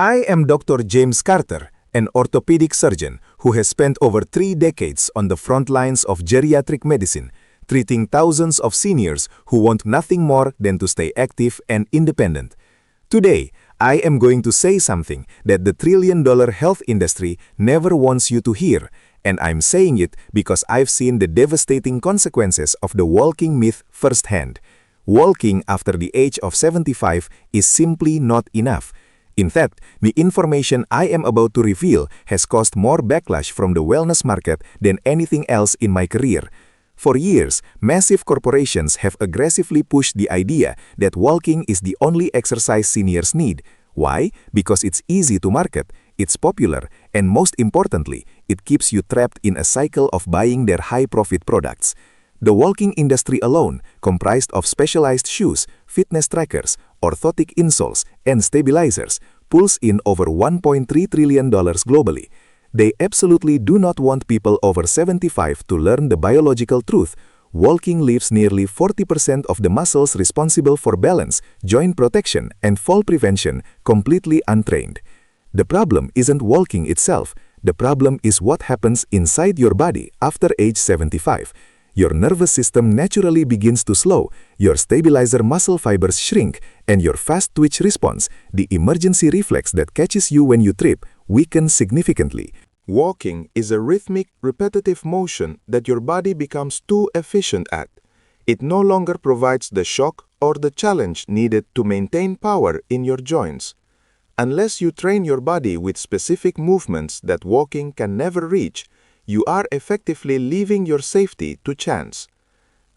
I am Dr. James Carter, an orthopedic surgeon who has spent over 3 decades on the front lines of geriatric medicine, treating thousands of seniors who want nothing more than to stay active and independent. Today, I am going to say something that the trillion-dollar health industry never wants you to hear, and I'm saying it because I've seen the devastating consequences of the walking myth firsthand. Walking after the age of 75 is simply not enough. In fact, the information I am about to reveal has caused more backlash from the wellness market than anything else in my career. For years, massive corporations have aggressively pushed the idea that walking is the only exercise seniors need. Why? Because it's easy to market, it's popular, and most importantly, it keeps you trapped in a cycle of buying their high-profit products. The walking industry alone, comprised of specialized shoes, fitness trackers, orthotic insoles, and stabilizers, pulls in over $1.3 trillion globally. They absolutely do not want people over 75 to learn the biological truth. Walking leaves nearly 40% of the muscles responsible for balance, joint protection, and fall prevention completely untrained. The problem isn't walking itself. The problem is what happens inside your body after age 75. Your nervous system naturally begins to slow, your stabilizer muscle fibers shrink, and your fast twitch response, the emergency reflex that catches you when you trip, weakens significantly. Walking is a rhythmic, repetitive motion that your body becomes too efficient at. It no longer provides the shock or the challenge needed to maintain power in your joints. Unless you train your body with specific movements that walking can never reach, you are effectively leaving your safety to chance.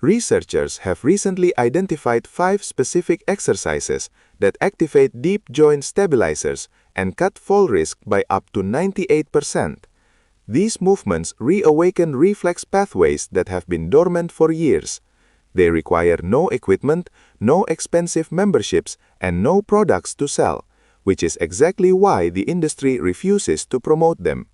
Researchers have recently identified 5 specific exercises that activate deep joint stabilizers and cut fall risk by up to 98%. These movements reawaken reflex pathways that have been dormant for years. They require no equipment, no expensive memberships, and no products to sell, which is exactly why the industry refuses to promote them.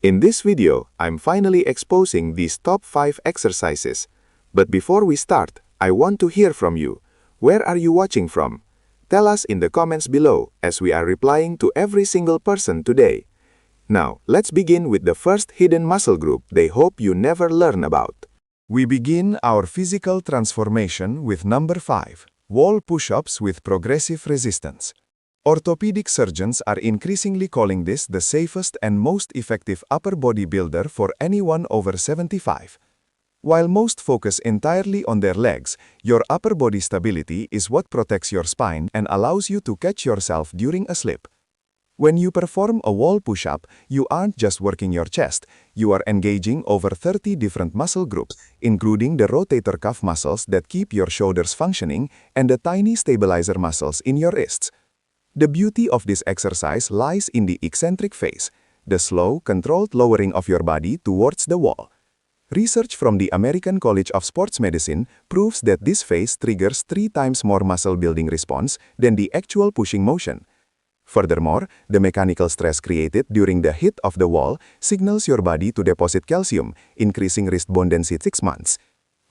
In this video, I'm finally exposing these top 5 exercises. But before we start, I want to hear from you. Where are you watching from? Tell us in the comments below, as we are replying to every single person today. Now, let's begin with the first hidden muscle group they hope you never learn about. We begin our physical transformation with number 5, wall push-ups with progressive resistance. Orthopedic surgeons are increasingly calling this the safest and most effective upper body builder for anyone over 75. While most focus entirely on their legs, your upper body stability is what protects your spine and allows you to catch yourself during a slip. When you perform a wall push-up, you aren't just working your chest, you are engaging over 30 different muscle groups, including the rotator cuff muscles that keep your shoulders functioning and the tiny stabilizer muscles in your wrists. The beauty of this exercise lies in the eccentric phase, the slow, controlled lowering of your body towards the wall. Research from the American College of Sports Medicine proves that this phase triggers 3 times more muscle-building response than the actual pushing motion. Furthermore, the mechanical stress created during the hit of the wall signals your body to deposit calcium, increasing wrist bone density 6 months.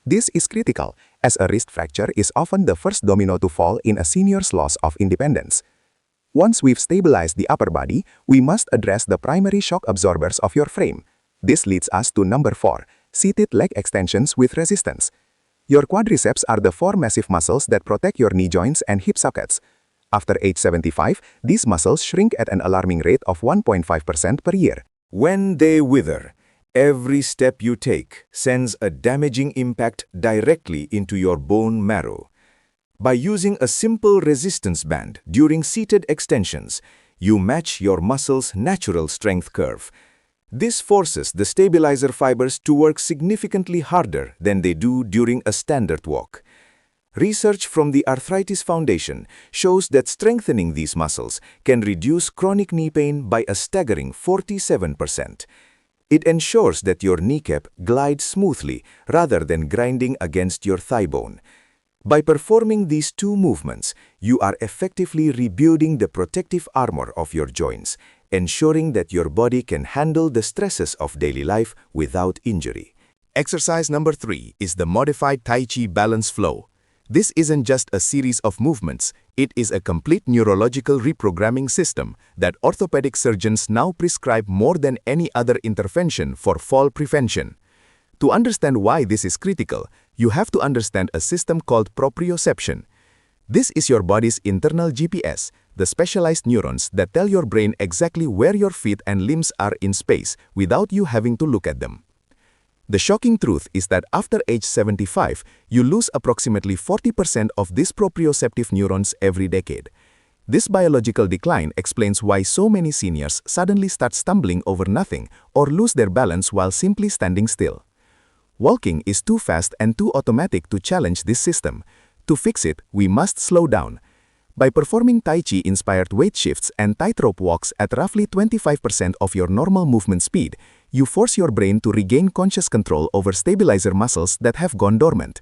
This is critical, as a wrist fracture is often the first domino to fall in a senior's loss of independence. Once we've stabilized the upper body, we must address the primary shock absorbers of your frame. This leads us to number 4, seated leg extensions with resistance. Your quadriceps are the 4 massive muscles that protect your knee joints and hip sockets. After age 75, these muscles shrink at an alarming rate of 1.5% per year. When they wither, every step you take sends a damaging impact directly into your bone marrow. By using a simple resistance band during seated extensions, you match your muscle's natural strength curve. This forces the stabilizer fibers to work significantly harder than they do during a standard walk. Research from the Arthritis Foundation shows that strengthening these muscles can reduce chronic knee pain by a staggering 47%. It ensures that your kneecap glides smoothly rather than grinding against your thigh bone. By performing these 2 movements, you are effectively rebuilding the protective armor of your joints, ensuring that your body can handle the stresses of daily life without injury. Exercise number 3 is the modified Tai Chi balance flow. This isn't just a series of movements, it is a complete neurological reprogramming system that orthopedic surgeons now prescribe more than any other intervention for fall prevention. To understand why this is critical, you have to understand a system called proprioception. This is your body's internal GPS, the specialized neurons that tell your brain exactly where your feet and limbs are in space without you having to look at them. The shocking truth is that after age 75, you lose approximately 40% of these proprioceptive neurons every decade. This biological decline explains why so many seniors suddenly start stumbling over nothing or lose their balance while simply standing still. Walking is too fast and too automatic to challenge this system. To fix it, we must slow down. By performing Tai Chi-inspired weight shifts and tightrope walks at roughly 25% of your normal movement speed, you force your brain to regain conscious control over stabilizer muscles that have gone dormant.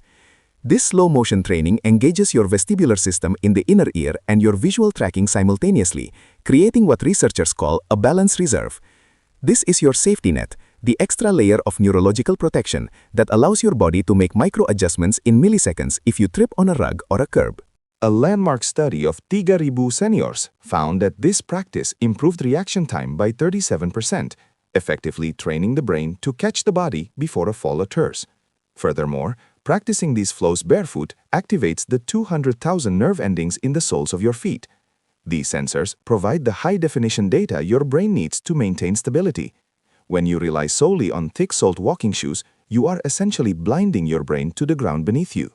This slow-motion training engages your vestibular system in the inner ear and your visual tracking simultaneously, creating what researchers call a balance reserve. This is your safety net, the extra layer of neurological protection that allows your body to make micro-adjustments in milliseconds if you trip on a rug or a curb. A landmark study of 3,000 seniors found that this practice improved reaction time by 37%, effectively training the brain to catch the body before a fall occurs. Furthermore, practicing these flows barefoot activates the 200,000 nerve endings in the soles of your feet. These sensors provide the high-definition data your brain needs to maintain stability. When you rely solely on thick-soled walking shoes, you are essentially blinding your brain to the ground beneath you.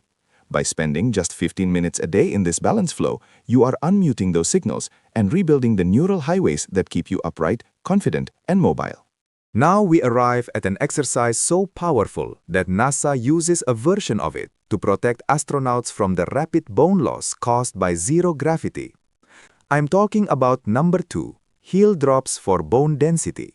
By spending just 15 minutes a day in this balance flow, you are unmuting those signals and rebuilding the neural highways that keep you upright, confident, and mobile. Now we arrive at an exercise so powerful that NASA uses a version of it to protect astronauts from the rapid bone loss caused by zero gravity. I'm talking about number 2, heel drops for bone density.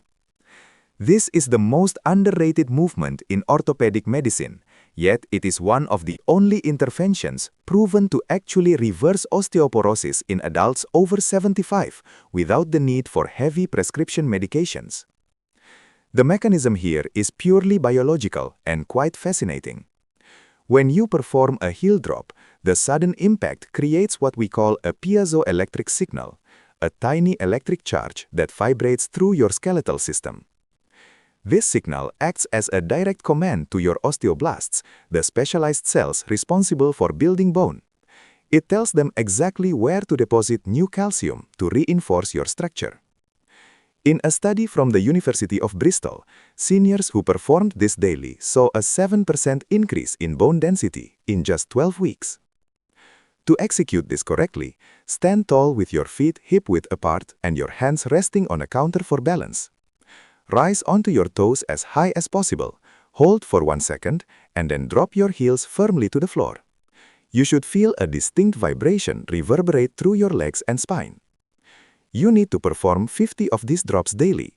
This is the most underrated movement in orthopedic medicine, yet it is one of the only interventions proven to actually reverse osteoporosis in adults over 75 without the need for heavy prescription medications. The mechanism here is purely biological and quite fascinating. When you perform a heel drop, the sudden impact creates what we call a piezoelectric signal, a tiny electric charge that vibrates through your skeletal system. This signal acts as a direct command to your osteoblasts, the specialized cells responsible for building bone. It tells them exactly where to deposit new calcium to reinforce your structure. In a study from the University of Bristol, seniors who performed this daily saw a 7% increase in bone density in just 12 weeks. To execute this correctly, stand tall with your feet hip-width apart and your hands resting on a counter for balance. Rise onto your toes as high as possible, hold for 1 second, and then drop your heels firmly to the floor. You should feel a distinct vibration reverberate through your legs and spine. You need to perform 50 of these drops daily.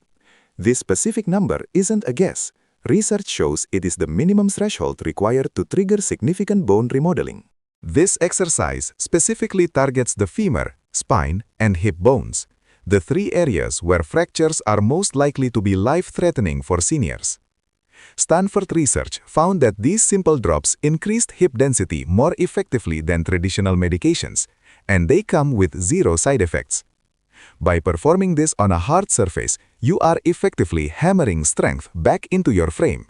This specific number isn't a guess. Research shows it is the minimum threshold required to trigger significant bone remodeling. This exercise specifically targets the femur, spine, and hip bones, the 3 areas where fractures are most likely to be life-threatening for seniors. Stanford research found that these simple drops increased hip density more effectively than traditional medications, and they come with 0 side effects. By performing this on a hard surface, you are effectively hammering strength back into your frame.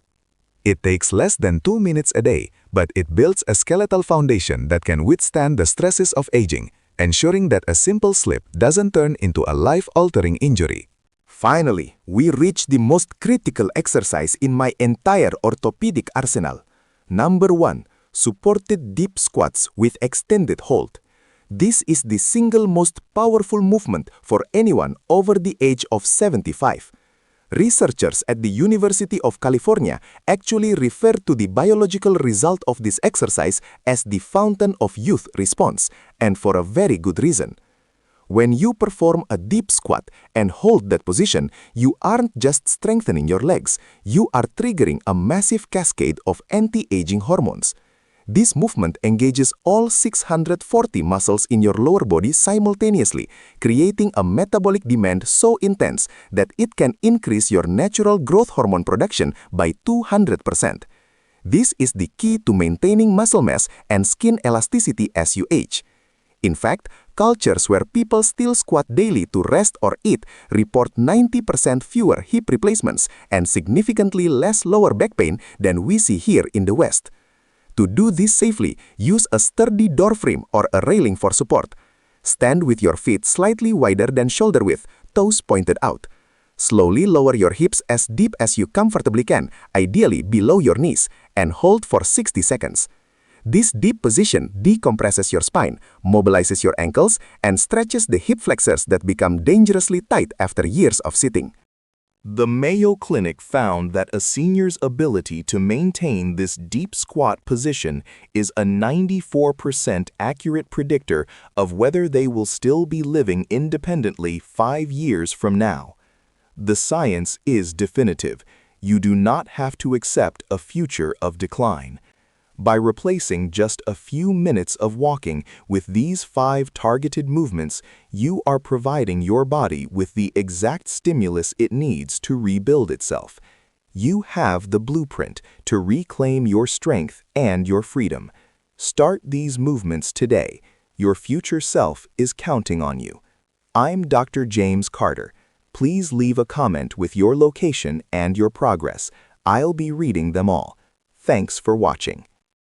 It takes less than 2 minutes a day, but it builds a skeletal foundation that can withstand the stresses of aging, ensuring that a simple slip doesn't turn into a life-altering injury. Finally, we reach the most critical exercise in my entire orthopedic arsenal. Number 1, supported deep squats with extended hold. This is the single most powerful movement for anyone over the age of 75. Researchers at the University of California actually refer to the biological result of this exercise as the fountain of youth response, and for a very good reason. When you perform a deep squat and hold that position, you aren't just strengthening your legs, you are triggering a massive cascade of anti-aging hormones. This movement engages all 640 muscles in your lower body simultaneously, creating a metabolic demand so intense that it can increase your natural growth hormone production by 200%. This is the key to maintaining muscle mass and skin elasticity as you age. In fact, cultures where people still squat daily to rest or eat report 90% fewer hip replacements and significantly less lower back pain than we see here in the West. To do this safely, use a sturdy door frame or a railing for support. Stand with your feet slightly wider than shoulder width, toes pointed out. Slowly lower your hips as deep as you comfortably can, ideally below your knees, and hold for 60 seconds. This deep position decompresses your spine, mobilizes your ankles, and stretches the hip flexors that become dangerously tight after years of sitting. The Mayo Clinic found that a senior's ability to maintain this deep squat position is a 94% accurate predictor of whether they will still be living independently 5 years from now. The science is definitive. You do not have to accept a future of decline. By replacing just a few minutes of walking with these 5 targeted movements, you are providing your body with the exact stimulus it needs to rebuild itself. You have the blueprint to reclaim your strength and your freedom. Start these movements today. Your future self is counting on you. I'm Dr. James Carter. Please leave a comment with your location and your progress. I'll be reading them all. Thanks for watching.